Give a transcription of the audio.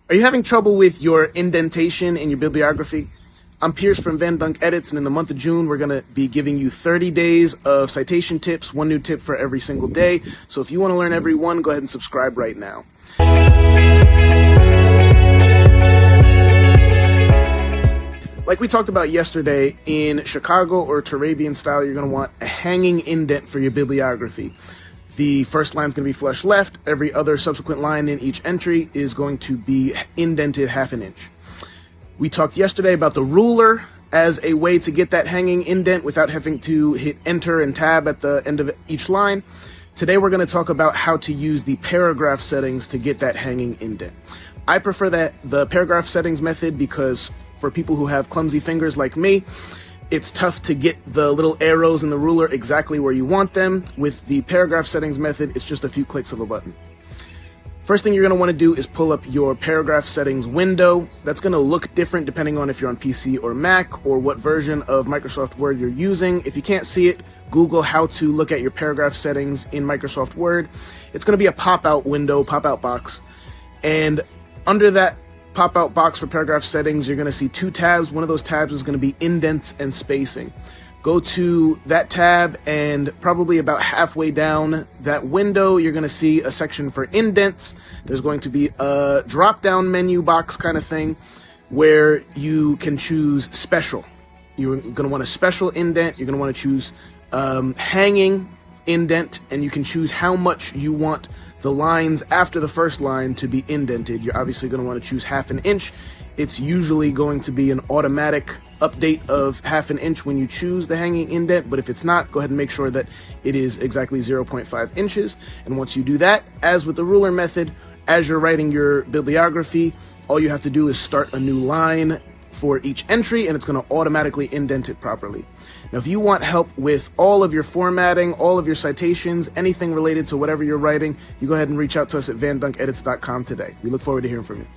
Are you having trouble with your indentation in your bibliography? I'm Pierce from Van Dunk Edits, and in the month of June, we're going to be giving you 30 days of citation tips, one new tip for every single day. So if you want to learn every one, go ahead and subscribe right now. Like we talked about yesterday, in Chicago or Turabian style, you're going to want a hanging indent for your bibliography. The first line is going to be flush left. Every other subsequent line in each entry is going to be indented ½ an inch. We talked yesterday about the ruler as a way to get that hanging indent without having to hit enter and tab at the end of each line. Today we're going to talk about how to use the paragraph settings to get that hanging indent. I prefer the paragraph settings method because for people who have clumsy fingers like me, it's tough to get the little arrows in the ruler exactly where you want them. With the paragraph settings method, it's just a few clicks of a button. First thing you're going to want to do is pull up your paragraph settings window. That's going to look different depending on if you're on PC or Mac or what version of Microsoft Word you're using. If you can't see it, Google how to look at your paragraph settings in Microsoft Word. It's going to be a pop-out window, pop-out box. And under that pop-out box for paragraph settings, you're going to see two tabs. One of those tabs is going to be indents and spacing. Go to that tab, and probably about halfway down that window, you're going to see a section for indents. There's going to be a drop-down menu box kind of thing where you can choose special. You're going to want a special indent. You're going to want to choose hanging indent, and you can choose how much you want the lines after the first line to be indented. You're obviously going to want to choose ½ an inch. It's usually going to be an automatic update of ½ an inch when you choose the hanging indent, but if it's not, go ahead and make sure that it is exactly 0.5 inches. And once you do that, as with the ruler method, as you're writing your bibliography, all you have to do is start a new line for each entry, and it's going to automatically indent it properly. Now, if you want help with all of your formatting, all of your citations, anything related to whatever you're writing, you go ahead and reach out to us at vandunkedits.com today. We look forward to hearing from you.